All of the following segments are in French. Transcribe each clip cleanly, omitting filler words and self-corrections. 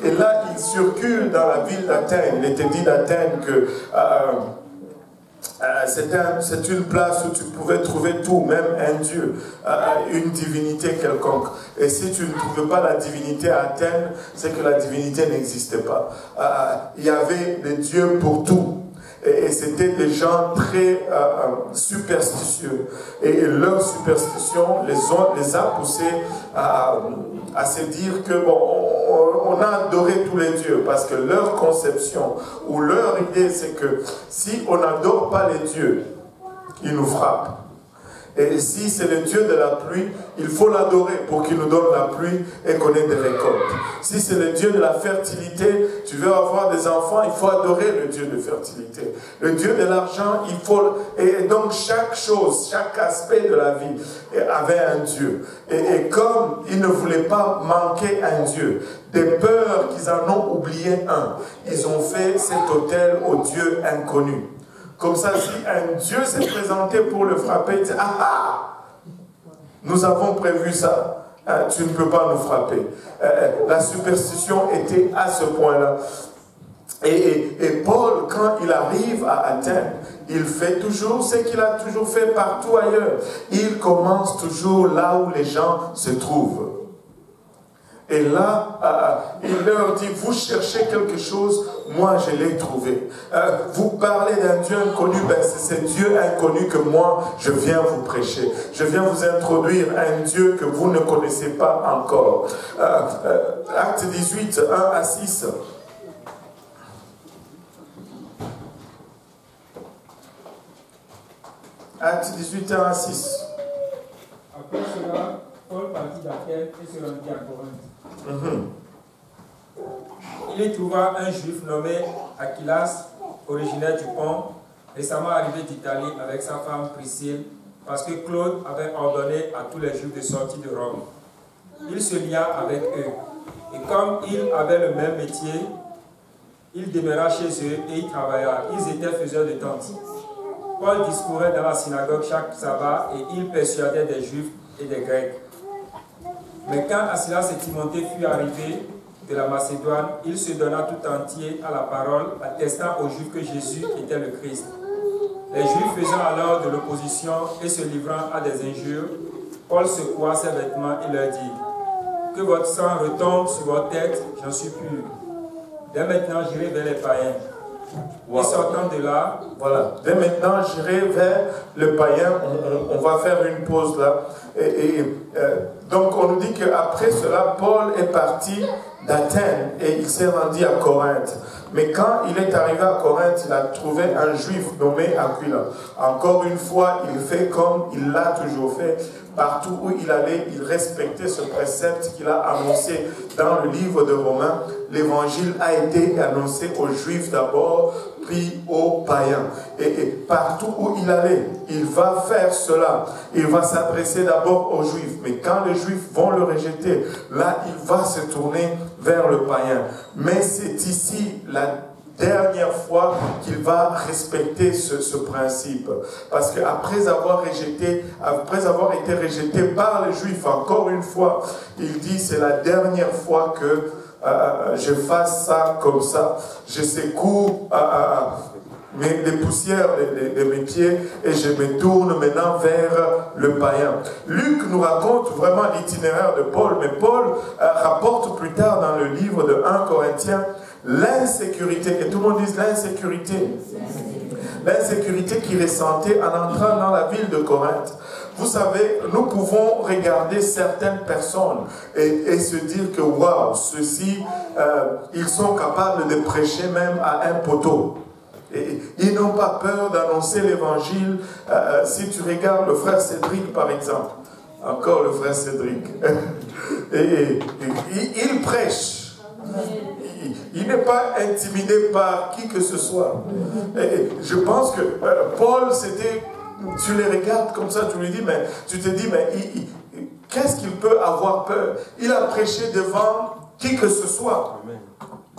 Et là, il circule dans la ville d'Athènes. Il était dit d'Athènes que c'est une place où tu pouvais trouver tout, même un dieu, une divinité quelconque. Et si tu ne trouvais pas la divinité à Athènes, c'est que la divinité n'existait pas. Il y avait des dieux pour tout. Et c'était des gens très superstitieux. Et leur superstition les a poussés à se dire que bon, on a adoré tous les dieux, parce que leur conception ou leur idée, c'est que si on n'adore pas les dieux, ils nous frappent. Et si c'est le Dieu de la pluie, il faut l'adorer pour qu'il nous donne la pluie et qu'on ait des récoltes. Si c'est le Dieu de la fertilité, tu veux avoir des enfants, il faut adorer le Dieu de fertilité. Le Dieu de l'argent, il faut... Et donc chaque chose, chaque aspect de la vie avait un Dieu. Et comme ils ne voulaient pas manquer un Dieu, des peurs qu'ils en ont oublié un, ils ont fait cet autel au Dieu inconnu. Comme ça, si un Dieu s'est présenté pour le frapper, il dit, ah ah, nous avons prévu ça, tu ne peux pas nous frapper. La superstition était à ce point-là. Et Paul, quand il arrive à Athènes, il fait toujours ce qu'il a toujours fait partout ailleurs. Il commence toujours là où les gens se trouvent. Et là, il leur dit, vous cherchez quelque chose, moi je l'ai trouvé. Vous parlez d'un Dieu inconnu, ben c'est ce Dieu inconnu que moi je viens vous prêcher. Je viens vous introduire un Dieu que vous ne connaissez pas encore. Acte 18, 1 à 6. Acte 18, 1 à 6. Après cela, Paul partit d'Athènes et se rendit à Corinthe. Il y trouva un juif nommé Aquilas, originaire du Pont, récemment arrivé d'Italie avec sa femme Priscille, parce que Claude avait ordonné à tous les juifs de sortir de Rome. Il se lia avec eux, et comme ils avaient le même métier, il demeura chez eux et y travailla. Ils étaient faiseurs de tentes. Paul discourait dans la synagogue chaque sabbat et il persuadait des juifs et des grecs. Mais quand Asilas et Timothée furent arrivés de la Macédoine, il se donna tout entier à la parole, attestant aux Juifs que Jésus était le Christ. Les Juifs faisant alors de l'opposition et se livrant à des injures, Paul secoua ses vêtements et leur dit, « Que votre sang retombe sur votre tête, j'en suis pur. Dès maintenant, j'irai vers les païens. » Wow. Et sortant de là, voilà. Dès maintenant, j'irai vers le païen. On va faire une pause là. Donc, on nous dit qu'après cela, Paul est parti d'Athènes et il s'est rendu à Corinthe. Mais quand il est arrivé à Corinthe, il a trouvé un juif nommé Aquila. Encore une fois, il fait comme il l'a toujours fait. Partout où il allait, il respectait ce précepte qu'il a annoncé dans le livre de Romains. L'évangile a été annoncé aux Juifs d'abord, puis aux païens. Et partout où il allait, il va faire cela. Il va s'adresser d'abord aux Juifs. Mais quand les Juifs vont le rejeter, là, il va se tourner vers le païen. Mais c'est ici la dernière fois qu'il va respecter ce principe. Parce qu'après avoir été rejeté par les Juifs, encore une fois, il dit c'est la dernière fois que je fasse ça comme ça. Je secoue les poussières de mes pieds et je me tourne maintenant vers le païen. Luc nous raconte vraiment l'itinéraire de Paul, mais Paul rapporte plus tard dans le livre de 1 Corinthiens l'insécurité, et tout le monde dit l'insécurité. L'insécurité qu'il ressentait en entrant dans la ville de Corinthe. Vous savez, nous pouvons regarder certaines personnes et se dire que waouh, ceux-ci, ils sont capables de prêcher même à un poteau. Et ils n'ont pas peur d'annoncer l'évangile. Si tu regardes le frère Cédric par exemple, encore le frère Cédric, il prêche. Il n'est pas intimidé par qui que ce soit. Et je pense que Paul, c'était, tu les regardes comme ça, tu lui dis, mais tu te dis, mais qu'est-ce qu'il peut avoir peur? Il a prêché devant qui que ce soit.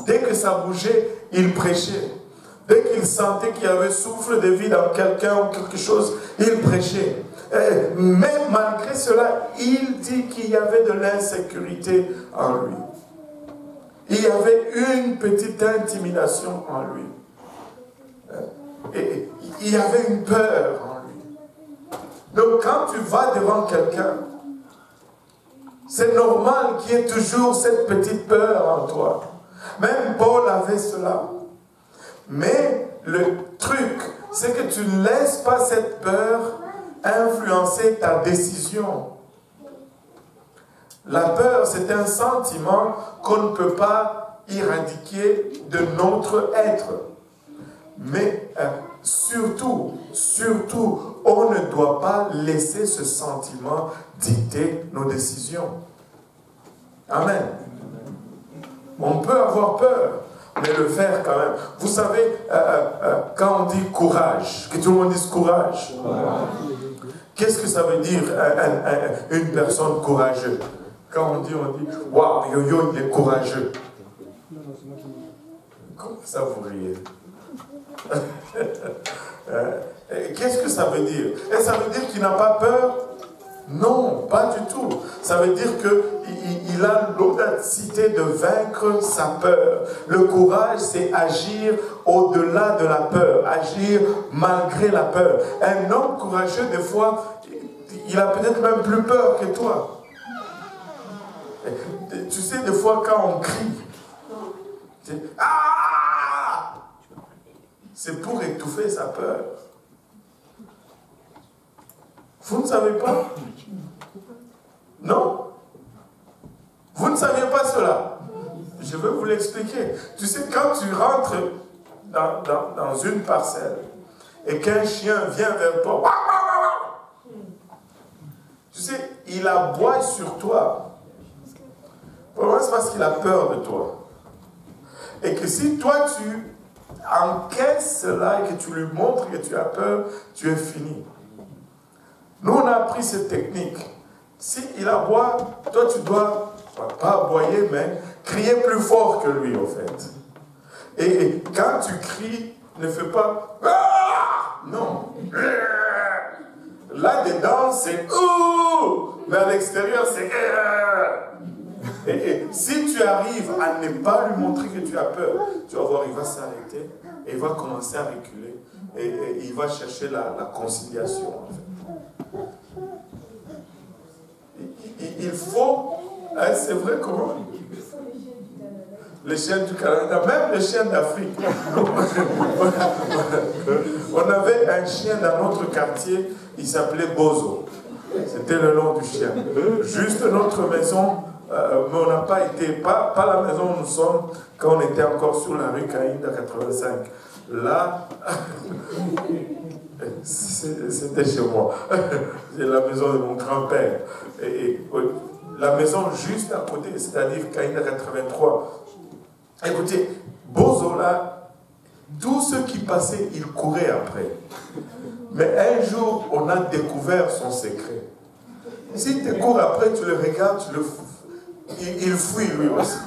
Dès que ça bougeait, il prêchait. Dès qu'il sentait qu'il y avait souffle de vie dans quelqu'un ou quelque chose, il prêchait. Mais malgré cela, il dit qu'il y avait de l'insécurité en lui. Il y avait une petite intimidation en lui. Et il y avait une peur en lui. Donc quand tu vas devant quelqu'un, c'est normal qu'il y ait toujours cette petite peur en toi. Même Paul avait cela. Mais le truc, c'est que tu ne laisses pas cette peur influencer ta décision. La peur, c'est un sentiment qu'on ne peut pas éradiquer de notre être. Mais surtout, on ne doit pas laisser ce sentiment dicter nos décisions. Amen. On peut avoir peur, mais le faire quand même. Vous savez, quand on dit courage, que tout le monde dise courage, qu'est-ce que ça veut dire une personne courageuse? Quand on dit waouh, Yo-Yo, il est courageux. Comment ça vous riez? Qu'est-ce que ça veut dire? Et ça veut dire qu'il n'a pas peur? Non, pas du tout. Ça veut dire qu'il a l'audacité de vaincre sa peur. Le courage, c'est agir au-delà de la peur, agir malgré la peur. Un homme courageux, des fois, il a peut-être même plus peur que toi. Tu sais, des fois, quand on crie, ah! C'est pour étouffer sa peur. Vous ne savez pas? Non? Vous ne saviez pas cela? Je vais vous l'expliquer. Tu sais, quand tu rentres dans une parcelle et qu'un chien vient vers toi, tu sais, il aboie sur toi. Pourquoi? C'est parce qu'il a peur de toi. Et que si toi tu encaisses cela et que tu lui montres que tu as peur, tu es fini. Nous, on a appris cette technique. Si il aboie, toi, tu dois, pas aboyer, mais crier plus fort que lui, en fait. Et quand tu cries, ne fais pas ah! Non. Là-dedans, c'est ouh! Mais à l'extérieur, c'est et si tu arrives à ne pas lui montrer que tu as peur, tu vas voir, il va s'arrêter et il va commencer à reculer et il va chercher la conciliation, en fait. Il faut, hein, c'est vrai comment? Les chiens du Canada, même les chiens d'Afrique. On avait un chien dans notre quartier, il s'appelait Bozo. C'était le nom du chien. Juste notre maison, mais on n'a pas été, pas la maison où nous sommes, quand on était encore sur la rue Caïnda 85. Là, c'était chez moi. C'est la maison de mon grand-père. Et la maison juste à côté, c'est-à-dire Caïnda 83. Écoutez, Bozo là, tous ceux qui passaient, ils couraient après. Mais un jour, on a découvert son secret. Si tu cours après, tu le regardes, il fuit lui aussi.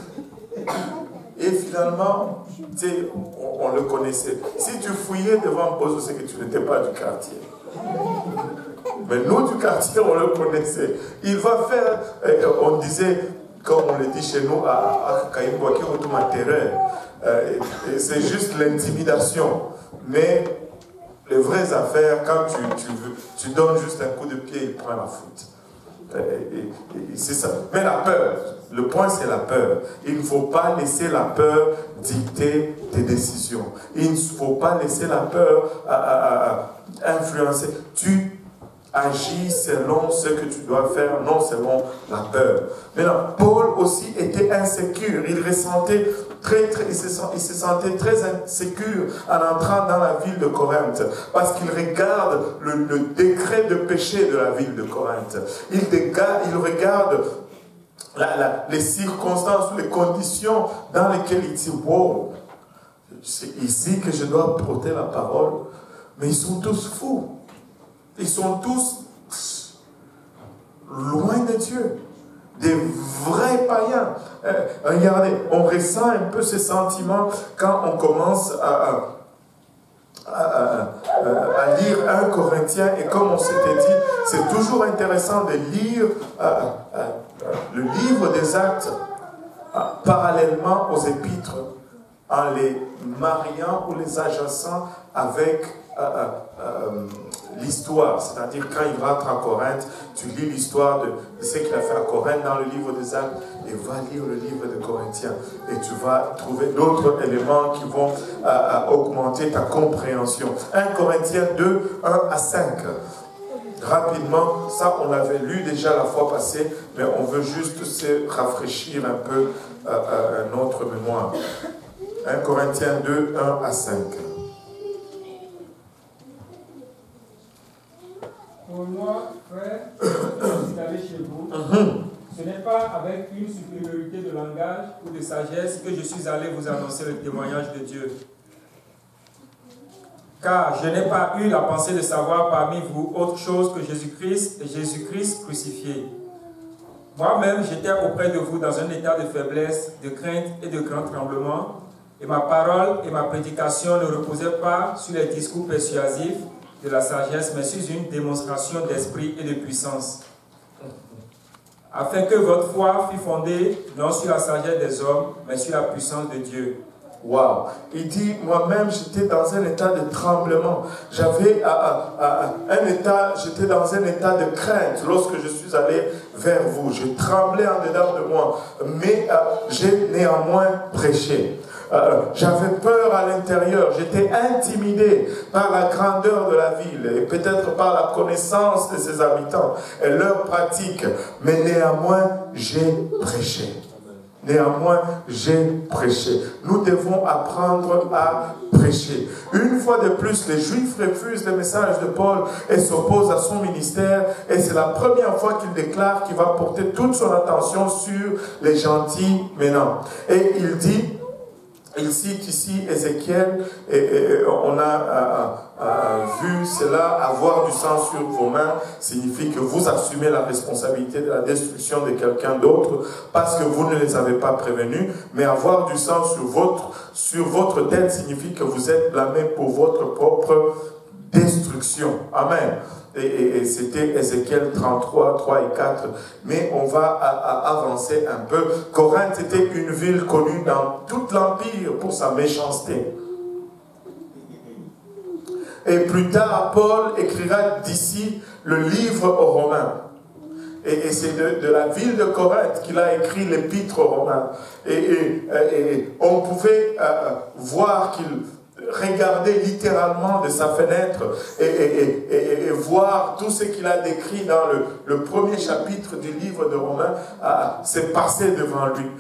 Et finalement, tu sais, on le connaissait. Si tu fouillais devant Bozo, c'est que tu n'étais pas du quartier. Mais nous, du quartier, on le connaissait. Il va faire, on disait, comme on le dit chez nous, à Kaïmbouaki, on tombe à terreur. C'est juste l'intimidation. Mais les vraies affaires, quand tu donnes juste un coup de pied, il prend la foot. C'est ça. Mais la peur, le point c'est la peur. Il ne faut pas laisser la peur dicter tes décisions. Il ne faut pas laisser la peur influencer. Tu agis selon ce que tu dois faire, non selon la peur. Maintenant, Paul aussi était insécure. Il ressentait il se sentait très insécure en entrant dans la ville de Corinthe, parce qu'il regarde le décret de péché de la ville de Corinthe. Il regarde les circonstances, les conditions dans lesquelles il dit wow, c'est ici que je dois porter la parole. Mais ils sont tous fous. Ils sont tous loin de Dieu. Des vrais païens. Regardez, on ressent un peu ce sentiment quand on commence à lire 1 Corinthiens. Et comme on s'était dit, c'est toujours intéressant de lire le livre des Actes. parallèlement aux épîtres, en les mariant ou les agençant avec l'histoire. C'est-à-dire, quand il rentre à Corinthe, tu lis l'histoire de ce qu'il a fait à Corinthe dans le livre des Actes, et va lire le livre de Corinthiens. Et tu vas trouver d'autres éléments qui vont augmenter ta compréhension. 1 Corinthiens 2, 1 à 5. Rapidement, ça on l'avait lu déjà la fois passée, mais on veut juste se rafraîchir un peu notre mémoire. 1 Corinthiens 2, 1 à 5. Pour moi, frère, je suis allé chez vous. Ce n'est pas avec une supériorité de langage ou de sagesse que je suis allé vous annoncer le témoignage de Dieu. Car je n'ai pas eu la pensée de savoir parmi vous autre chose que Jésus-Christ et Jésus-Christ crucifié. Moi-même, j'étais auprès de vous dans un état de faiblesse, de crainte et de grand tremblement, et ma parole et ma prédication ne reposaient pas sur les discours persuasifs de la sagesse, mais sur une démonstration d'esprit et de puissance, afin que votre foi fût fondée non sur la sagesse des hommes, mais sur la puissance de Dieu. Wow. Il dit, moi-même, j'étais dans un état de tremblement. J'étais dans un état de crainte lorsque je suis allé vers vous. Je tremblais en dedans de moi, mais j'ai néanmoins prêché. J'avais peur à l'intérieur, j'étais intimidé par la grandeur de la ville et peut-être par la connaissance de ses habitants et leurs pratiques, mais néanmoins j'ai prêché. Néanmoins, j'ai prêché. Nous devons apprendre à prêcher. Une fois de plus, les Juifs refusent le message de Paul et s'opposent à son ministère. Et c'est la première fois qu'il déclare qu'il va porter toute son attention sur les gentils maintenant. Et il dit, il cite ici Ézéchiel, et on a vu cela, avoir du sang sur vos mains signifie que vous assumez la responsabilité de la destruction de quelqu'un d'autre parce que vous ne les avez pas prévenus, mais avoir du sang sur votre tête signifie que vous êtes blâmé pour votre propre destruction. Amen. Et c'était Ézéchiel 33, 3 et 4. Mais on va avancer un peu. Corinthe était une ville connue dans tout l'Empire pour sa méchanceté. Et plus tard, Paul écrira d'ici le livre aux Romains. Et c'est de la ville de Corinthe qu'il a écrit l'épître aux Romains. Et on pouvait voir qu'il regardait littéralement de sa fenêtre et voir tout ce qu'il a décrit dans le premier chapitre du livre de Romains s'est passé devant lui.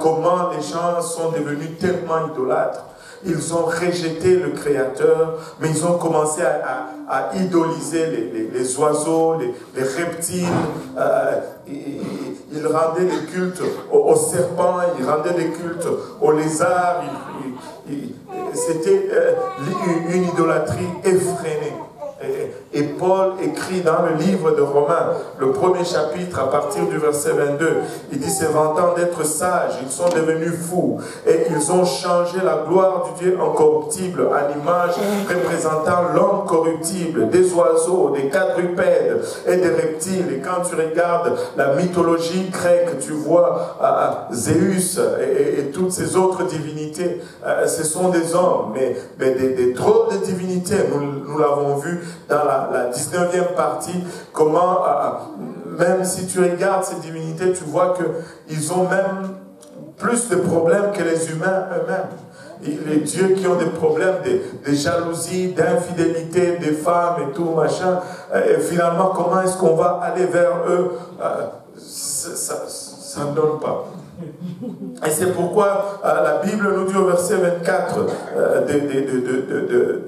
Comment les gens sont devenus tellement idolâtres. Ils ont rejeté le Créateur, mais ils ont commencé à idoliser les oiseaux, les reptiles. Ils rendaient des cultes aux serpents, ils rendaient des cultes aux lézards. C'était une idolâtrie effrénée. Et Paul écrit dans le livre de Romains, le premier chapitre, à partir du verset 22, il dit, se vantant d'être sages, ils sont devenus fous, et ils ont changé la gloire du Dieu incorruptible à l'image représentant l'homme corruptible, des oiseaux, des quadrupèdes et des reptiles. Et quand tu regardes la mythologie grecque, tu vois Zéus et toutes ces autres divinités, ce sont des hommes, mais des drôles de divinités, nous l'avons vu dans la 19e partie, comment, même si tu regardes ces divinités, tu vois qu'ils ont même plus de problèmes que les humains eux-mêmes. Les dieux qui ont des problèmes de jalousie, d'infidélité, des femmes et tout, machin, et finalement, comment est-ce qu'on va aller vers eux? Ça ne donne pas. Et c'est pourquoi la Bible nous dit au verset 24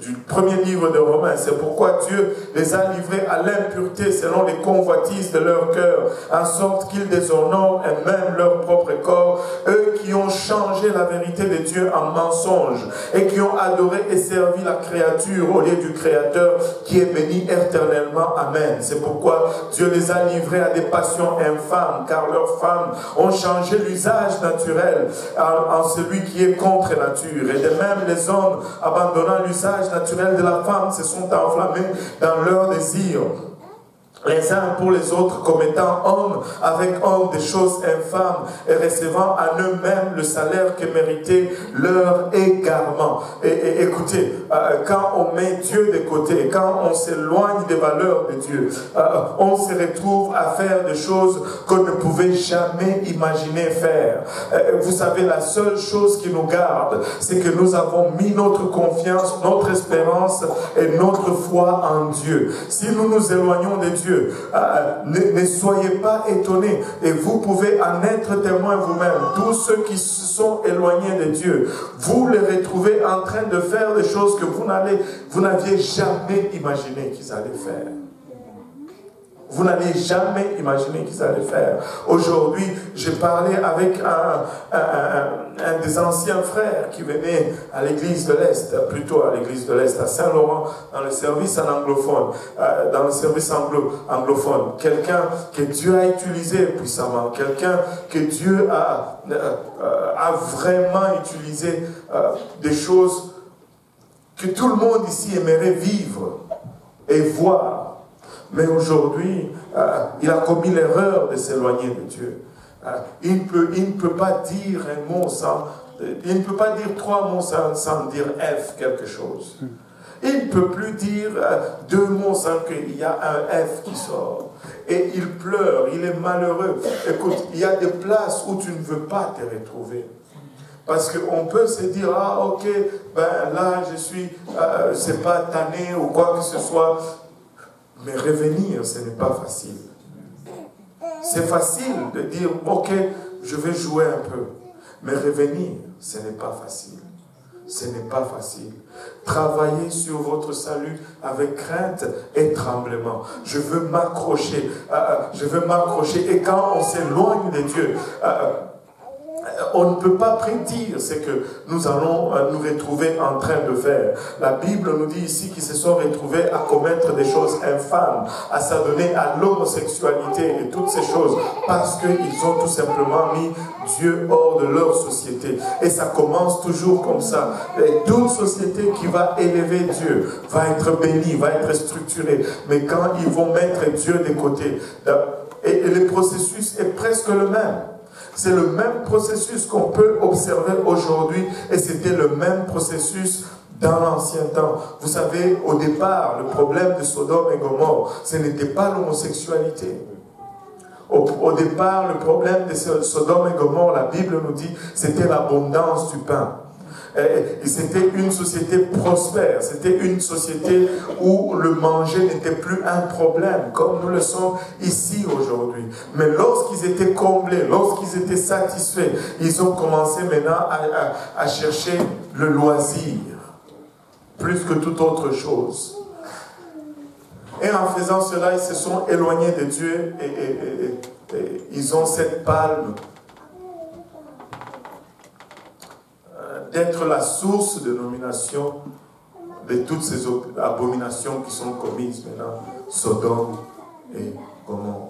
du premier livre de Romains, c'est pourquoi Dieu les a livrés à l'impureté selon les convoitises de leur cœur, en sorte qu'ils déshonorent eux-mêmes leur propre corps, eux qui ont changé la vérité de Dieu en mensonge, et qui ont adoré et servi la créature au lieu du Créateur, qui est béni éternellement. Amen. C'est pourquoi Dieu les a livrés à des passions infâmes, car leurs femmes ont changé l'usage naturel en celui qui est contre nature. Et de même, les hommes, abandonnant l'usage naturel de la femme, se sont enflammés dans leurs désirs. les uns pour les autres, commettant hommes avec hommes des choses infâmes et recevant à eux-mêmes le salaire que méritait leur égarement. Et écoutez, quand on met Dieu de côté, quand on s'éloigne des valeurs de Dieu, on se retrouve à faire des choses qu'on ne pouvait jamais imaginer faire. Vous savez, la seule chose qui nous garde, c'est que nous avons mis notre confiance, notre espérance et notre foi en Dieu. Si nous nous éloignons de Dieu, ne soyez pas étonnés, et vous pouvez en être témoin vous-même. Tous ceux qui se sont éloignés de Dieu, vous les retrouvez en train de faire des choses que vous n'aviez jamais imaginé qu'ils allaient faire. Vous n'allez jamais imaginer qu'ils allaient faire. Aujourd'hui, j'ai parlé avec un des anciens frères qui venait à l'église de l'Est, plutôt à l'église de l'Est, à Saint-Laurent, dans le service en anglophone, dans le service anglophone. Quelqu'un que Dieu a utilisé puissamment, quelqu'un que Dieu a vraiment utilisé des choses que tout le monde ici aimerait vivre et voir. Mais aujourd'hui, il a commis l'erreur de s'éloigner de Dieu. Il ne peut pas dire un mot il ne peut pas dire 3 mots sans dire F quelque chose. Il ne peut plus dire 2 mots sans qu'il y a un F qui sort. Et il pleure, il est malheureux. Écoute, il y a des places où tu ne veux pas te retrouver. Parce qu'on peut se dire, ah ok, ben là je suis, c'est pas tanné ou quoi que ce soit. Mais revenir, ce n'est pas facile. C'est facile de dire, ok, je vais jouer un peu. Mais revenir, ce n'est pas facile. Ce n'est pas facile. Travaillez sur votre salut avec crainte et tremblement. Je veux m'accrocher. Et quand on s'éloigne de Dieu, on ne peut pas prédire ce que nous allons nous retrouver en train de faire. La Bible nous dit ici qu'ils se sont retrouvés à commettre des choses infâmes, à s'adonner à l'homosexualité et toutes ces choses, parce qu'ils ont tout simplement mis Dieu hors de leur société. Et ça commence toujours comme ça. Et toute société qui va élever Dieu va être bénie, va être structurée. Mais quand ils vont mettre Dieu de côté, et le processus est presque le même. C'est le même processus qu'on peut observer aujourd'hui et c'était le même processus dans l'ancien temps. Vous savez, au départ, le problème de Sodome et Gomorrhe, ce n'était pas l'homosexualité. Au départ, le problème de Sodome et Gomorrhe, la Bible nous dit, c'était l'abondance du pain. Et c'était une société prospère, c'était une société où le manger n'était plus un problème, comme nous le sommes ici aujourd'hui. Mais lorsqu'ils étaient comblés, lorsqu'ils étaient satisfaits, ils ont commencé maintenant à chercher le loisir, plus que toute autre chose. Et en faisant cela, ils se sont éloignés de Dieu et ils ont cette palme d'être la source de nomination de toutes ces abominations qui sont commises maintenant, Sodome et Gomorrhe.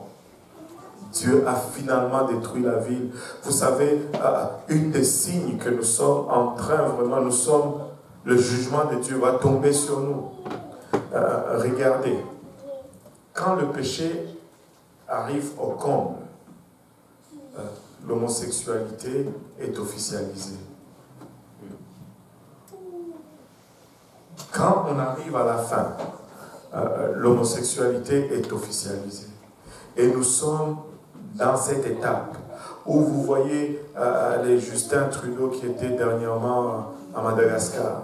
Dieu a finalement détruit la ville. Vous savez, une des signes que nous sommes en train, vraiment, le jugement de Dieu va tomber sur nous. Regardez, quand le péché arrive au comble, l'homosexualité est officialisée. Quand on arrive à la fin, l'homosexualité est officialisée. Et nous sommes dans cette étape où vous voyez les Justin Trudeau qui étaient dernièrement à Madagascar.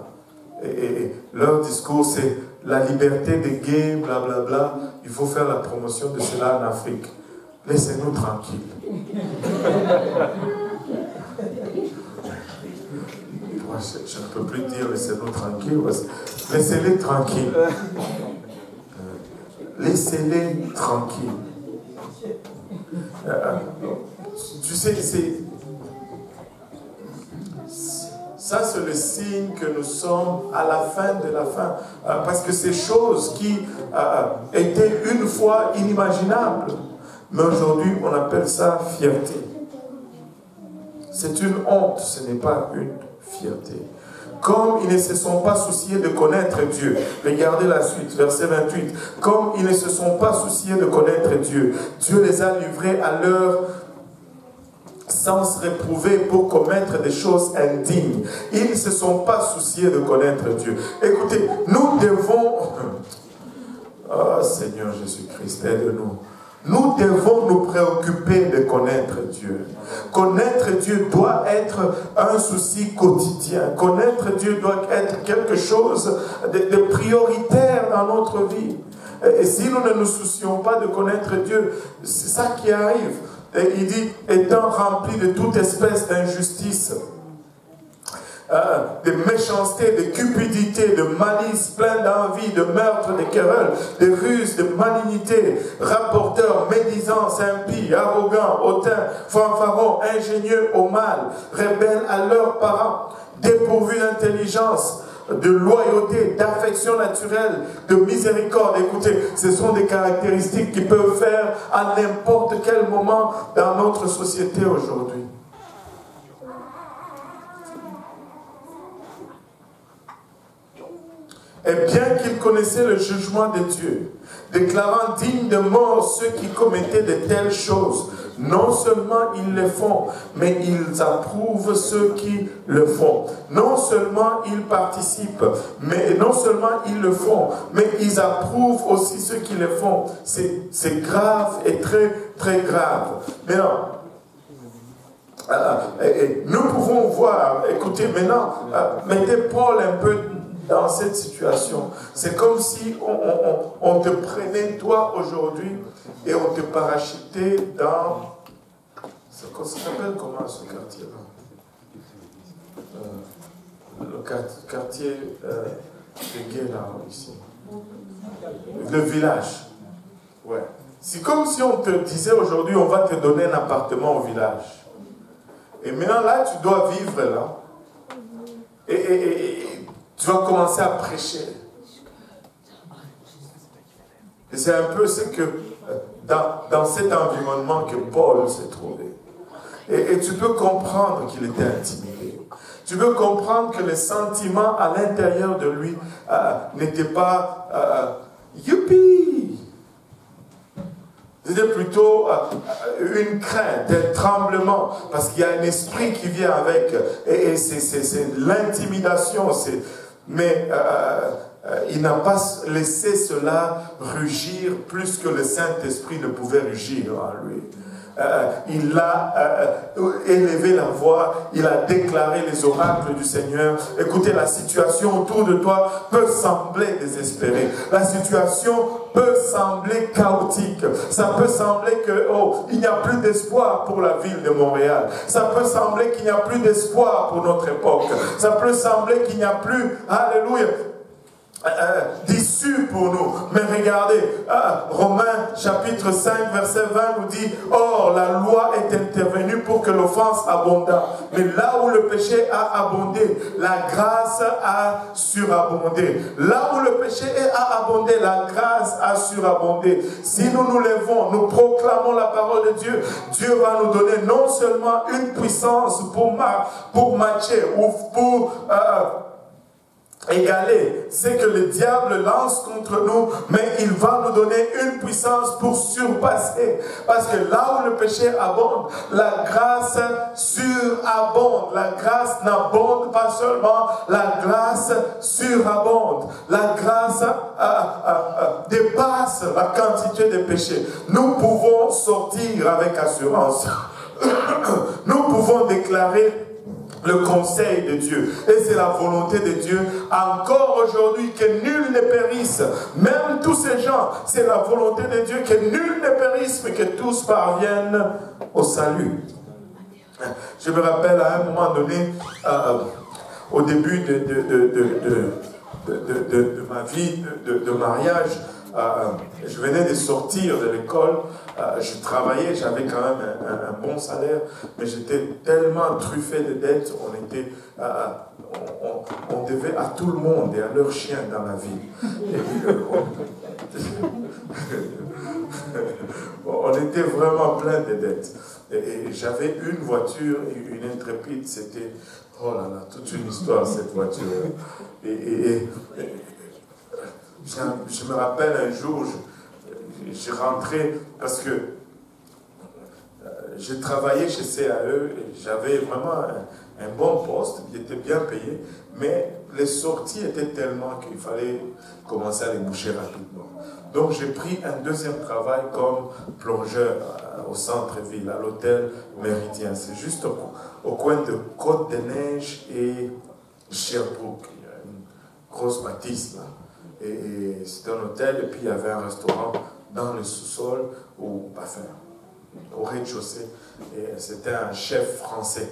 Et leur discours, c'est la liberté des gays, blablabla. Il faut faire la promotion de cela en Afrique. Laissez-nous tranquilles. Je ne peux plus dire laissez-nous tranquilles. Laissez-les tranquilles. Laissez-les tranquilles. Tu sais, ça c'est le signe que nous sommes à la fin de la fin. Parce que ces choses qui étaient une fois inimaginables, mais aujourd'hui on appelle ça fierté. C'est une honte, ce n'est pas une fierté. comme ils ne se sont pas souciés de connaître Dieu. Regardez la suite, verset 28. Comme ils ne se sont pas souciés de connaître Dieu, Dieu les a livrés à leur sens réprouvé pour commettre des choses indignes. Ils ne se sont pas souciés de connaître Dieu. Écoutez, nous devons... Oh Seigneur Jésus-Christ, aide-nous. Nous devons nous préoccuper de connaître Dieu. Connaître Dieu doit être un souci quotidien. Connaître Dieu doit être quelque chose de prioritaire dans notre vie. Et si nous ne nous soucions pas de connaître Dieu, c'est ça qui arrive. Et il dit, étant rempli de toute espèce d'injustice, de méchanceté, de cupidité, de malice, plein d'envie, de meurtre, de querelles, de ruses, de malignité, rapporteurs, médisants, impies, arrogants, hautains, fanfarons, ingénieux au mal, rebelles à leurs parents, dépourvus d'intelligence, de loyauté, d'affection naturelle, de miséricorde. Écoutez, ce sont des caractéristiques qui peuvent faire à n'importe quel moment dans notre société aujourd'hui. Et bien qu'ils connaissaient le jugement de Dieu, déclarant dignes de mort ceux qui commettaient de telles choses, non seulement ils le font, mais ils approuvent ceux qui le font. Non seulement ils participent, mais non seulement ils le font, mais ils approuvent aussi ceux qui le font. C'est grave et très, très grave. Maintenant, nous pouvons voir, écoutez, maintenant, mettez Paul un peu dans cette situation. C'est comme si on te prenait, toi, aujourd'hui, et on te parachutait dans... Ça s'appelle comment ce quartier-là? Le quartier de Gué, là, ici. Le village. Ouais. C'est comme si on te disait aujourd'hui, on va te donner un appartement au village. Et maintenant, là, tu dois vivre là. Et tu vas commencer à prêcher. Et c'est un peu ce que, dans cet environnement que Paul s'est trouvé. Et tu peux comprendre qu'il était intimidé. Tu peux comprendre que les sentiments à l'intérieur de lui n'étaient pas youpi. C'était plutôt une crainte, un tremblement, parce qu'il y a un esprit qui vient avec, et c'est l'intimidation. Mais il n'a pas laissé cela rugir plus que le Saint-Esprit ne pouvait rugir en lui. Il a élevé la voix, il a déclaré les oracles du Seigneur. Écoutez, la situation autour de toi peut sembler désespérée. La situation peut sembler chaotique. Ça peut sembler que, il n'y a plus d'espoir pour la ville de Montréal. Ça peut sembler qu'il n'y a plus d'espoir pour notre époque. Ça peut sembler qu'il n'y a plus, alléluia, d'issue pour nous. Mais regardez, Romains chapitre 5 verset 20 nous dit, or la loi est intervenue pour que l'offense abondât, mais là où le péché a abondé, la grâce a surabondé. Là où le péché a abondé, la grâce a surabondé. Si nous nous levons, nous proclamons la parole de Dieu, Dieu va nous donner non seulement une puissance pour matcher ou pour égaler ce que le diable lance contre nous, mais il va nous donner une puissance pour surpasser. Parce que là où le péché abonde, la grâce surabonde. La grâce n'abonde pas seulement, la grâce surabonde. La grâce dépasse la quantité de péchés. Nous pouvons sortir avec assurance. Nous pouvons déclarer le conseil de Dieu. Et c'est la volonté de Dieu encore aujourd'hui que nul ne périsse. Même tous ces gens, c'est la volonté de Dieu que nul ne périsse, mais que tous parviennent au salut. Je me rappelle à un moment donné, au début de ma vie de mariage, je venais de sortir de l'école, je travaillais, j'avais quand même un bon salaire, mais j'étais tellement truffé de dettes, on devait à tout le monde et à leurs chiens dans la vie. On était vraiment plein de dettes. Et j'avais une voiture, une Intrépide, c'était Oh là là, toute une histoire cette voiture. Et je me rappelle un jour, j'ai rentré parce que j'ai travaillé chez CAE et j'avais vraiment un bon poste, il était bien payé, mais les sorties étaient tellement qu'il fallait commencer à les boucher rapidement. Donc j'ai pris un deuxième travail comme plongeur au centre-ville, à l'hôtel Méridien. C'est juste au coin de Côte-des-Neiges et Sherbrooke. Il y a une grosse bâtisse là. Et c'était un hôtel et puis il y avait un restaurant dans le sous-sol au rez-de-chaussée. Et c'était un chef français.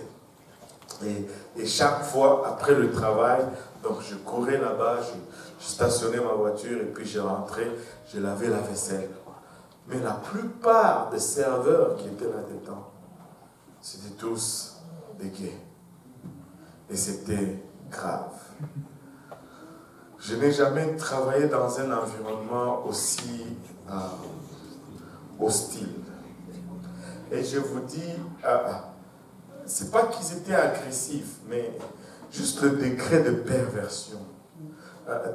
Et chaque fois, après le travail, donc je courais là-bas, je stationnais ma voiture et puis je rentrais, je lavais la vaisselle. Mais la plupart des serveurs qui étaient là-dedans, c'était tous des gays. Et c'était grave. Je n'ai jamais travaillé dans un environnement aussi hostile. Et je vous dis, c'est pas qu'ils étaient agressifs, mais juste le degré de perversion,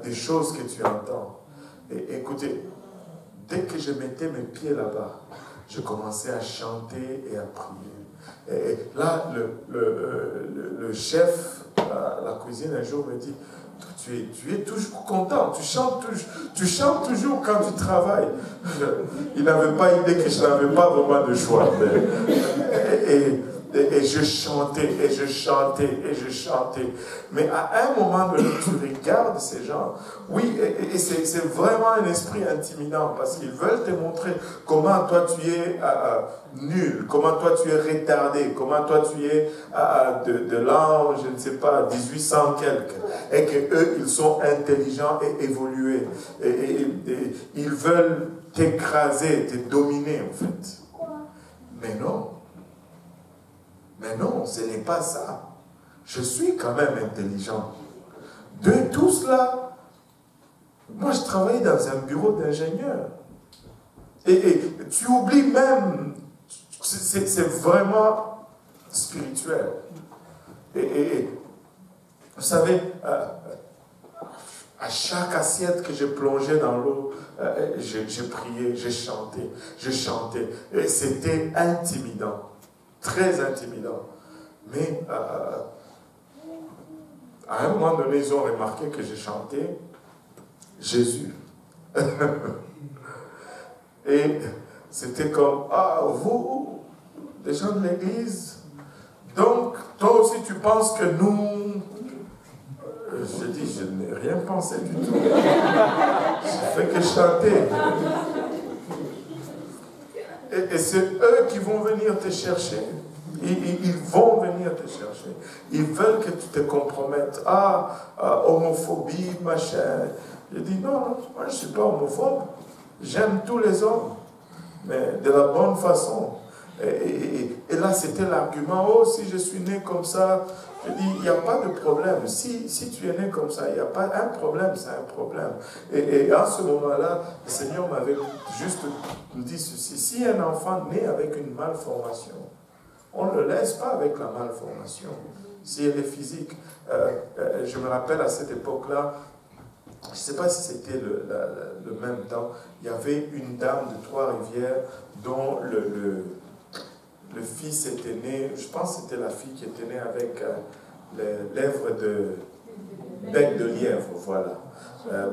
des choses que tu entends. Et écoutez, dès que je mettais mes pieds là-bas, je commençais à chanter et à prier. Et là, le chef à la cuisine un jour me dit, tu es toujours content, tu chantes toujours quand tu travailles. Il n'avait pas idée que je n'avais pas vraiment de choix. Et je chantais, et je chantais, et je chantais. Mais à un moment donné, tu regardes ces gens. Oui, et c'est vraiment un esprit intimidant parce qu'ils veulent te montrer comment toi tu es nul, comment toi tu es retardé, comment toi tu es de l'an, je ne sais pas, 1800 quelques. Et qu'eux, ils sont intelligents et évolués. Et ils veulent t'écraser, te dominer en fait. Mais non. Mais non, ce n'est pas ça. Je suis quand même intelligent. De tout cela, moi je travaille dans un bureau d'ingénieur. Et tu oublies même, c'est vraiment spirituel. Et vous savez, à chaque assiette que je plongeais dans l'eau, je priais, je chantais. Et c'était intimidant. Très intimidant. Mais à un moment donné, ils ont remarqué que j'ai chanté Jésus. Et c'était comme, vous, des gens de l'église, donc toi aussi tu penses que nous... Je dis, je n'ai rien pensé du tout. Je fais que chanter. Et c'est eux qui vont venir te chercher. Ils vont venir te chercher. Ils veulent que tu te compromettes. Homophobie, machin. Je dis, non, moi je ne suis pas homophobe. J'aime tous les hommes. Mais de la bonne façon. Et là, c'était l'argument. Si je suis né comme ça, je dis, il n'y a pas de problème. Si tu es né comme ça, il n'y a pas un problème, c'est un problème. Et à ce moment-là, le Seigneur m'avait juste dit ceci. Si un enfant naît avec une malformation, on ne le laisse pas avec la malformation. Si elle est physique. Je me rappelle à cette époque-là, je ne sais pas si c'était le même temps, il y avait une dame de Trois-Rivières dont le fils était né, je pense que c'était la fille qui était née avec les lèvres de bec de lièvre, voilà,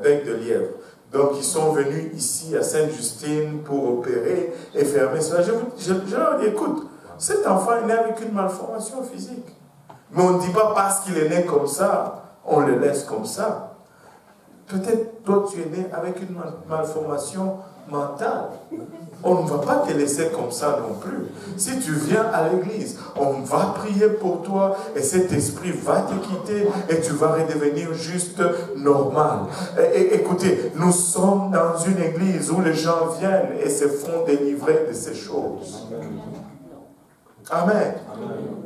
bec de lièvre. Donc ils sont venus ici à Sainte-Justine pour opérer et fermer cela. Je leur dis, écoute, cet enfant est né avec une malformation physique. Mais on ne dit pas parce qu'il est né comme ça, on le laisse comme ça. Peut-être toi tu es né avec une malformation mentale. On ne va pas te laisser comme ça non plus. Si tu viens à l'église, on va prier pour toi et cet esprit va te quitter et tu vas redevenir juste normal. Et écoutez, nous sommes dans une église où les gens viennent et se font délivrer de ces choses. Amen.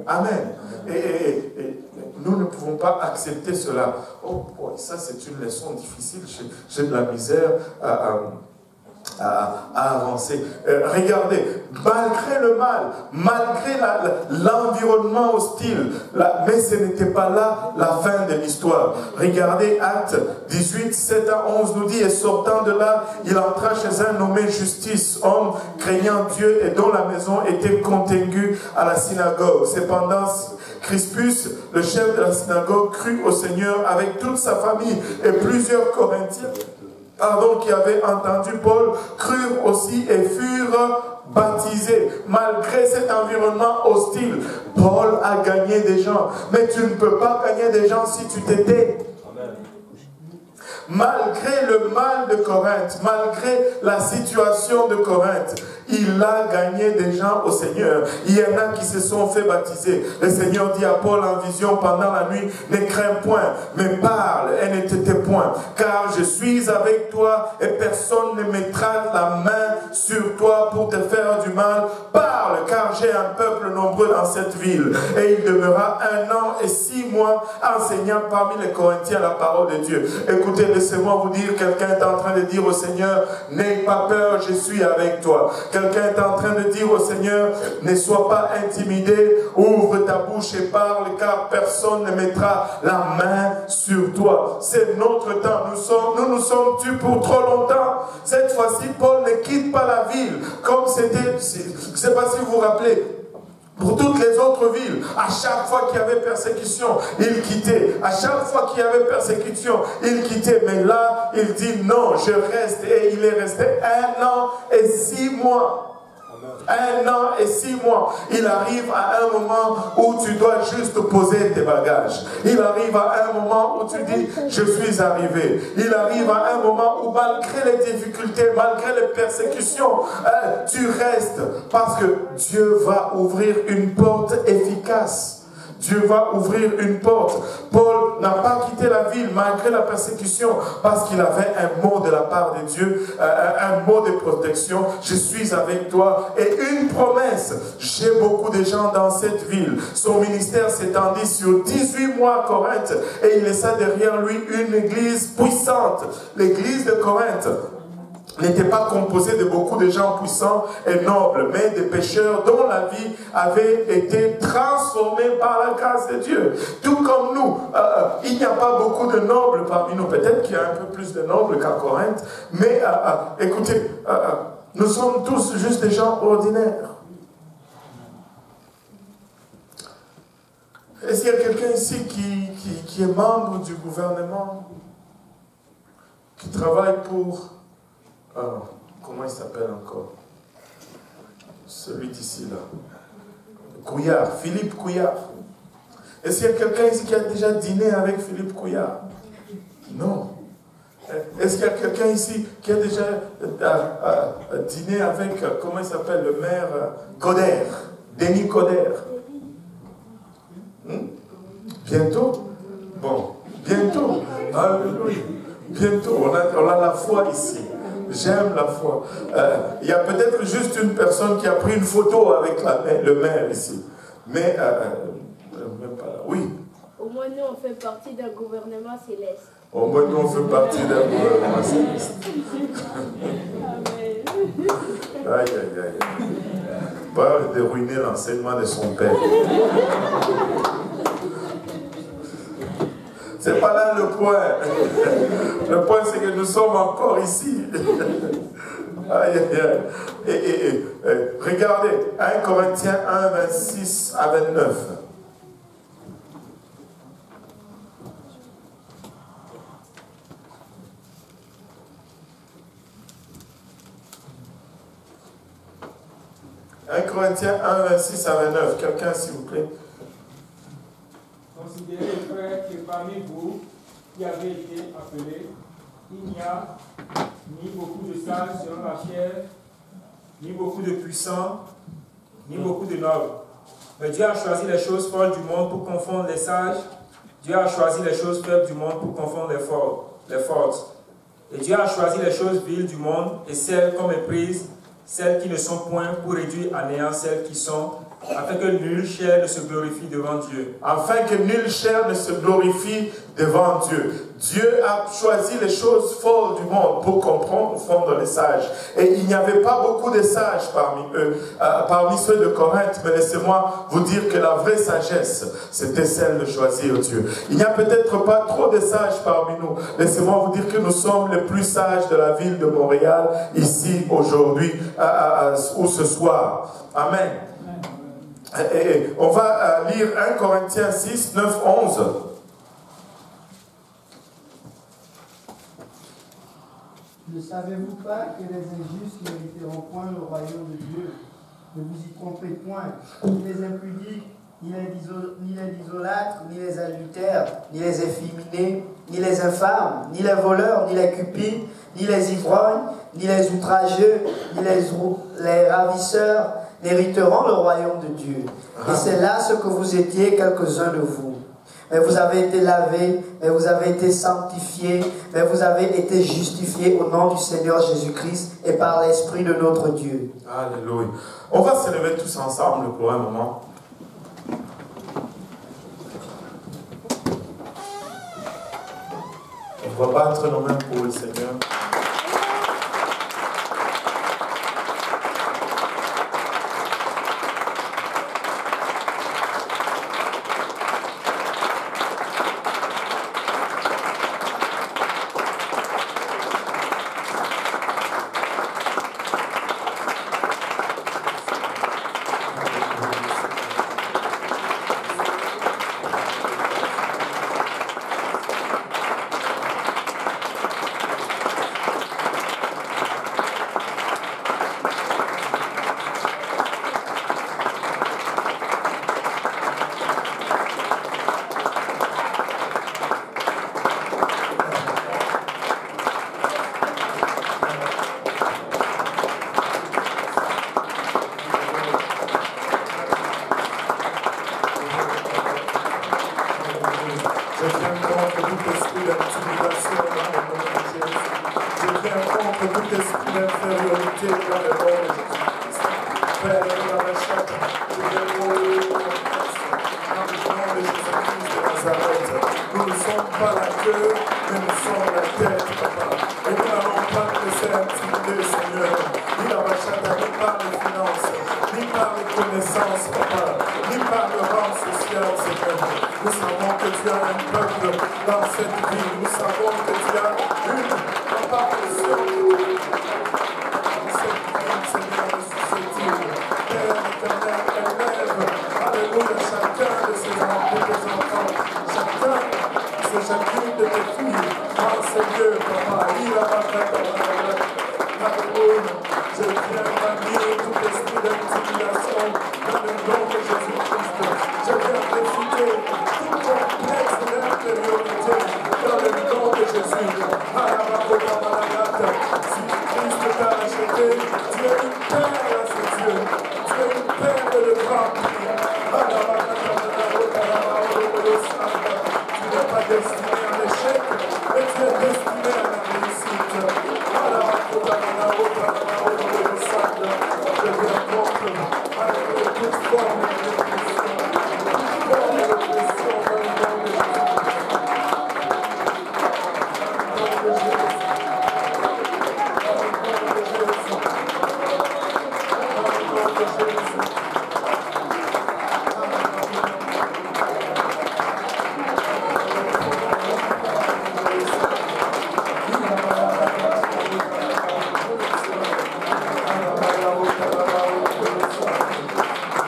Amen. Et nous ne pouvons pas accepter cela. Oh boy, ça c'est une leçon difficile. J'ai de la misère à avancer. Regardez, malgré le mal, malgré l'environnement hostile, mais ce n'était pas là la fin de l'histoire. Regardez, Actes 18, 7 à 11 nous dit, et sortant de là, il entra chez un nommé Justice, homme craignant Dieu et dont la maison était contiguë à la synagogue. Cependant, Crispus, le chef de la synagogue, crut au Seigneur avec toute sa famille, et plusieurs Corinthiens qui avaient entendu Paul crurent aussi et furent baptisés. Malgré cet environnement hostile, Paul a gagné des gens. Mais tu ne peux pas gagner des gens si tu t'étais. Malgré le mal de Corinthe, malgré la situation de Corinthe, il a gagné des gens au Seigneur. Il y en a qui se sont fait baptiser. Le Seigneur dit à Paul en vision pendant la nuit, ne crains point, mais parle et ne te point, car je suis avec toi et personne ne mettra la main sur toi pour te faire du mal. Parle, car j'ai un peuple nombreux dans cette ville. Et il demeura 1 an et 6 mois enseignant parmi les Corinthiens la parole de Dieu. Écoutez, laissez-moi vous dire, quelqu'un est en train de dire au Seigneur, n'aie pas peur, je suis avec toi. Quelqu'un est en train de dire au Seigneur, ne sois pas intimidé, ouvre ta bouche et parle, car personne ne mettra la main sur toi. C'est notre temps, nous nous sommes tus pour trop longtemps. Cette fois-ci, Paul ne quitte pas la ville, comme c'était, je ne sais pas si vous vous rappelez, pour toutes les autres villes, à chaque fois qu'il y avait persécution, il quittait. À chaque fois qu'il y avait persécution, il quittait. Mais là, il dit non, je reste. Et il est resté 1 an et 6 mois. 1 an et 6 mois. Il arrive à un moment où tu dois juste poser tes bagages. Il arrive à un moment où tu dis, je suis arrivé. Il arrive à un moment où malgré les difficultés, malgré les persécutions, tu restes. Parce que Dieu va ouvrir une porte efficace. Dieu va ouvrir une porte. Paul n'a pas quitté la ville malgré la persécution parce qu'il avait un mot de la part de Dieu, un mot de protection. Je suis avec toi. Et une promesse. J'ai beaucoup de gens dans cette ville. Son ministère s'étendit sur 18 mois à Corinthe et il laissa derrière lui une église puissante. L'église de Corinthe n'était pas composé de beaucoup de gens puissants et nobles, mais de pécheurs dont la vie avait été transformée par la grâce de Dieu. Tout comme nous, il n'y a pas beaucoup de nobles parmi nous. Peut-être qu'il y a un peu plus de nobles qu'à Corinthe, mais écoutez, nous sommes tous juste des gens ordinaires. Est-ce qu'il y a quelqu'un ici qui est membre du gouvernement, qui travaille pour... comment il s'appelle encore? Celui d'ici là. Couillard, Philippe Couillard. Est-ce qu'il y a quelqu'un ici qui a déjà dîné avec Philippe Couillard? Non. Est-ce qu'il y a quelqu'un ici qui a déjà dîné avec, comment il s'appelle, le maire Coder, Denis Coder? Bientôt? Bon, bientôt. Alléluia. Bientôt, on a la foi ici. J'aime la foi. Il y a peut-être juste une personne qui a pris une photo avec le maire ici. Mais, même pas là. Oui. Au moins, nous, on fait partie d'un gouvernement céleste. Au moins, nous, on fait partie d'un gouvernement céleste. Aïe, aïe, aïe. Pas de ruiner l'enseignement de son père. C'est pas là le point. Le point, c'est que nous sommes encore ici. Aïe, aïe, aïe. Et regardez, 1 Corinthiens 1, 26 à 29. « 1 Corinthiens 1, 26 à 29. Quelqu'un, s'il vous plaît. Considérez, frères, que parmi vous qui avez été appelés, il n'y a ni beaucoup de sages selon la chair, ni beaucoup de puissants, ni beaucoup de nobles. Mais Dieu a choisi les choses folles du monde pour confondre les sages. Dieu a choisi les choses faibles du monde pour confondre les fortes. Et Dieu a choisi les choses viles du monde et celles qu'on méprise, celles qui ne sont point, pour réduire à néant celles qui sont, afin que nulle chair ne se glorifie devant Dieu. Afin que nulle chair ne se glorifie devant Dieu. Dieu a choisi les choses folles du monde pour confondre les sages. Et il n'y avait pas beaucoup de sages parmi eux, parmi ceux de Corinthe, mais laissez-moi vous dire que la vraie sagesse, c'était celle de choisir Dieu. Il n'y a peut-être pas trop de sages parmi nous. Laissez-moi vous dire que nous sommes les plus sages de la ville de Montréal, ici, aujourd'hui, ou ce soir. Amen. Et on va lire 1 Corinthiens 6, 9, 11. Ne savez-vous pas que les injustes n'hériteront point le royaume de Dieu? Ne vous y trompez point, ni les impudiques, ni les idolâtres, ni les adultères, ni les efféminés, ni les infâmes, ni les voleurs, ni les cupides, ni les ivrognes, ni les outrageux, ni les ravisseurs n'hériteront le royaume de Dieu. Et c'est là ce que vous étiez, quelques-uns de vous. Mais vous avez été lavés, mais vous avez été sanctifiés, mais vous avez été justifiés au nom du Seigneur Jésus-Christ et par l'Esprit de notre Dieu. Alléluia. On va se lever tous ensemble pour un moment. On va battre nos mains pour le Seigneur.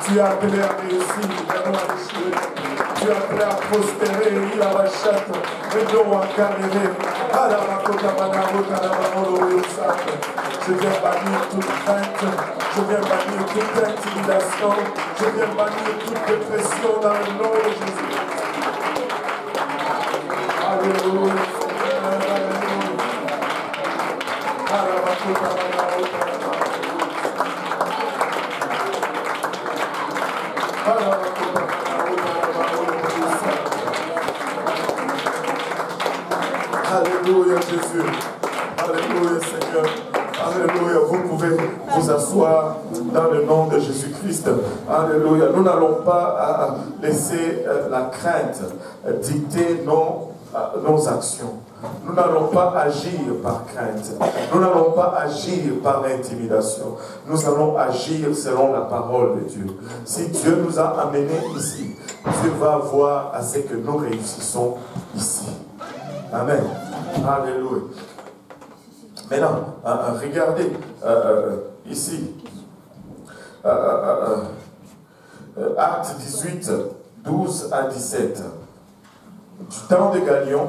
Tu as appelé à réussir, tu as appelé à prospérer, il a la chatte, et non à galérer. Je viens bannir toute crainte, je viens bannir toute intimidation, je viens bannir toute dépression dans le nom de Jésus. Alléluia. Alléluia Jésus. Alléluia Seigneur. Alléluia. Vous pouvez vous asseoir dans le nom de Jésus-Christ. Alléluia. Nous n'allons pas laisser la crainte dicter nos actions. Nous n'allons pas agir par crainte. Nous n'allons pas agir par intimidation. Nous allons agir selon la parole de Dieu. Si Dieu nous a amenés ici, Dieu va voir à ce que nous réussissons ici. Amen. Alléluia. Maintenant, regardez ici. Actes 18, 12 à 17. Du temps de Galion,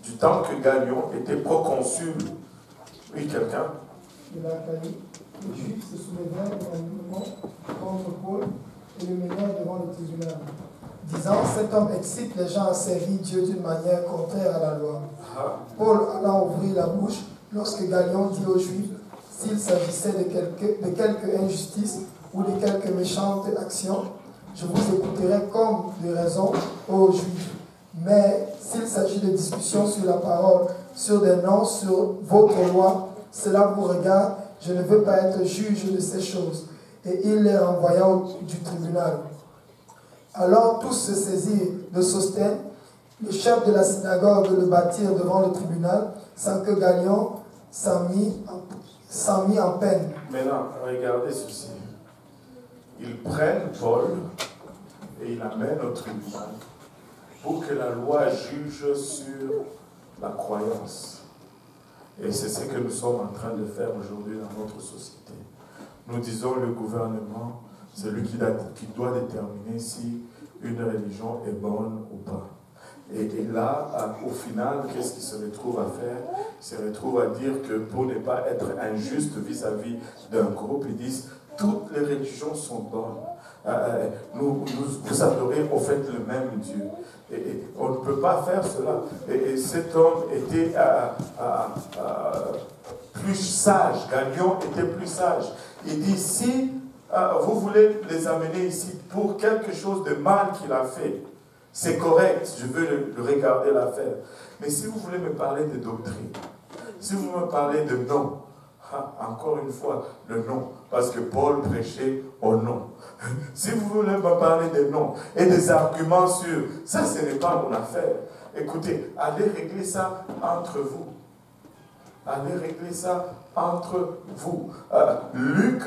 du temps que Galion était proconsul. Oui, quelqu'un? De l'Achaïe, les Juifs se soulevèrent unanimement contre Paul et le menèrent devant le tribunal, disant: cet homme excite les gens à servir Dieu d'une manière contraire à la loi. Paul alla ouvrir la bouche lorsque Galion dit aux Juifs s'il s'agissait de quelque injustice ou de quelque méchante action, je vous écouterai comme de raison, ô Juifs. Mais s'il s'agit de discussions sur la parole, sur des noms, sur votre loi, cela vous regarde, je ne veux pas être juge de ces choses. Et il les renvoya du tribunal. Alors tous se saisirent de Sosthène, le chef de la synagogue, le bâtirent devant le tribunal, sans que Galion s'en mit en peine. Maintenant, regardez ceci. Ils prennent Paul et ils l'amènent au tribunal pour que la loi juge sur la croyance. Et c'est ce que nous sommes en train de faire aujourd'hui dans notre société. Nous disons le gouvernement, c'est lui qui doit déterminer si une religion est bonne ou pas. Et là, au final, qu'est-ce qu'il se retrouve à faire? Il se retrouve à dire que pour ne pas être injuste vis-à-vis d'un groupe, ils disent toutes les religions sont bonnes. Vous adorez au fait le même Dieu. Et on ne peut pas faire cela. Et cet homme était plus sage. Galion était plus sage. Il dit, si vous voulez les amener ici pour quelque chose de mal qu'il a fait, c'est correct, je veux le regarder l'affaire. Mais si vous voulez me parler de doctrine, si vous me parlez de nom, encore une fois, le nom, parce que Paul prêchait au nom. Si vous voulez me parler des noms et des arguments sur ça, ce n'est pas mon affaire. Écoutez, allez régler ça entre vous. Allez régler ça entre vous. Luc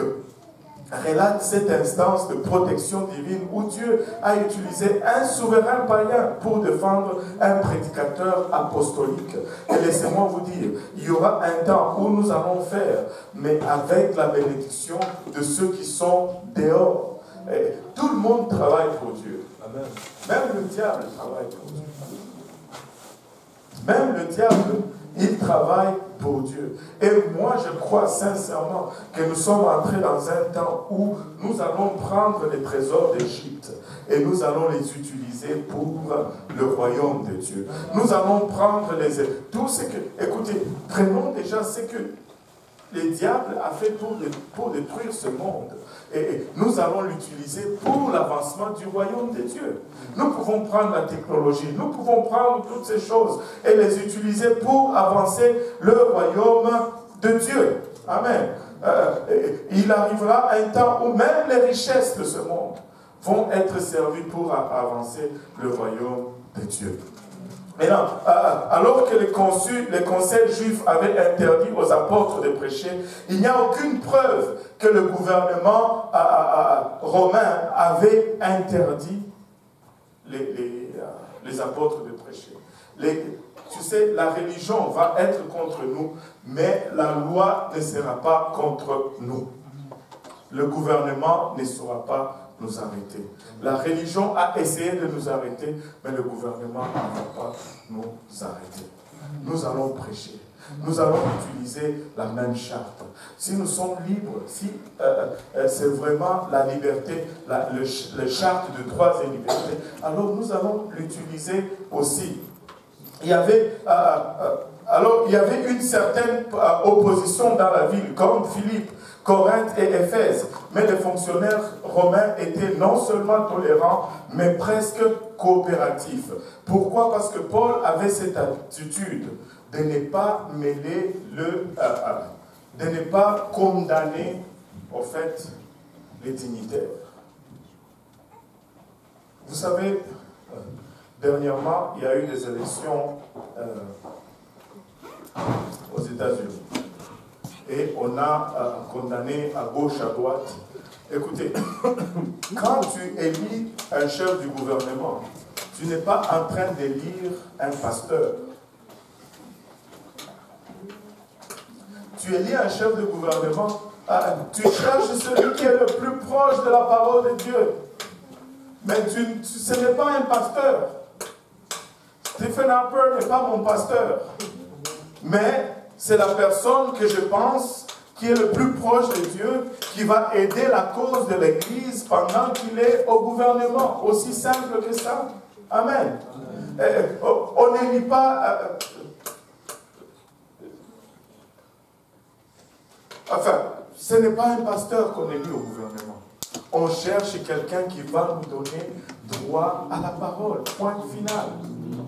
relate cette instance de protection divine où Dieu a utilisé un souverain païen pour défendre un prédicateur apostolique. Et laissez-moi vous dire, il y aura un temps où nous allons faire, mais avec la bénédiction de ceux qui sont dehors. Et tout le monde travaille pour Dieu. Amen. Même le diable travaille pour Dieu. Même le diable, il travaille pour Dieu. Et moi, je crois sincèrement que nous sommes entrés dans un temps où nous allons prendre les trésors d'Égypte et nous allons les utiliser pour le royaume de Dieu. Nous allons prendre tout ce que... Écoutez, prenons déjà ce que le diable a fait pour détruire ce monde. Et nous allons l'utiliser pour l'avancement du royaume de Dieu. Nous pouvons prendre la technologie, nous pouvons prendre toutes ces choses et les utiliser pour avancer le royaume de Dieu. Amen. Il arrivera un temps où même les richesses de ce monde vont être servies pour avancer le royaume de Dieu. Maintenant, alors que les conseils juifs avaient interdit aux apôtres de prêcher, il n'y a aucune preuve que le gouvernement romain avait interdit les apôtres de prêcher. Tu sais, la religion va être contre nous, mais la loi ne sera pas contre nous. Le gouvernement ne saura pas nous arrêter. La religion a essayé de nous arrêter, mais le gouvernement ne va pas nous arrêter. Nous allons prêcher. Nous allons utiliser la même charte. Si nous sommes libres, si c'est vraiment la liberté, le charte de droits et libertés, alors nous allons l'utiliser aussi. Il y avait une certaine opposition dans la ville, comme Philippe, Corinthe et Éphèse. Mais les fonctionnaires romains étaient non seulement tolérants, mais presque coopératifs. Pourquoi? Parce que Paul avait cette attitude de ne pas mêler de ne pas condamner, en fait, les dignitaires. Vous savez, dernièrement, il y a eu des élections aux États-Unis. Et on a condamné à gauche, à droite. Écoutez, quand tu élis un chef du gouvernement, tu n'es pas en train d'élire un pasteur. Tu élis un chef de gouvernement, tu cherches celui qui est le plus proche de la parole de Dieu. Mais ce n'est pas un pasteur. Stephen Harper n'est pas mon pasteur. Mais c'est la personne que je pense qui est le plus proche de Dieu, qui va aider la cause de l'Église pendant qu'il est au gouvernement. Aussi simple que ça. Amen. On n'élit pas... Enfin, ce n'est pas un pasteur qu'on élit au gouvernement. On cherche quelqu'un qui va nous donner droit à la parole. Point final.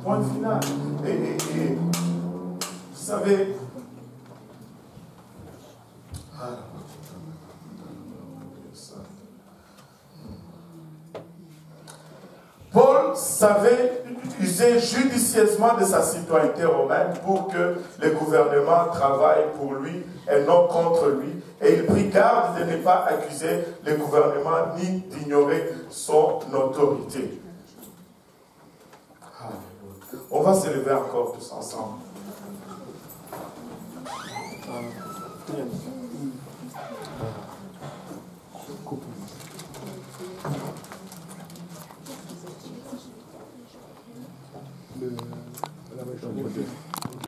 Point final. Et vous savez... Paul savait user judicieusement de sa citoyenneté romaine pour que le gouvernement travaille pour lui et non contre lui. Et il prit garde de ne pas accuser le gouvernement ni d'ignorer son autorité. Alléluia. On va se lever encore tous ensemble. La région.